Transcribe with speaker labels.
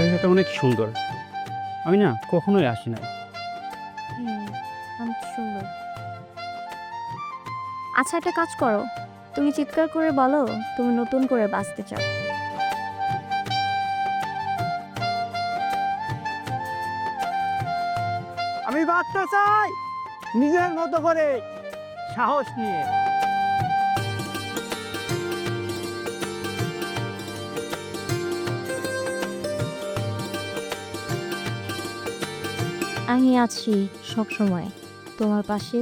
Speaker 1: জায়গাটা অনেক সুন্দর। আমি না কখনোই আসি নাই।
Speaker 2: হুম, অনেক সুন্দর। আচ্ছা একটা কাজ করো। তুমি চিৎকার করে বলো তুমি নতুন করে বাঁচতে চাও।
Speaker 3: আমি বাঁচতে চাই নিজের মতো করে, সাহস নিয়ে।
Speaker 2: আমি আছি সবসময় তোমার পাশে।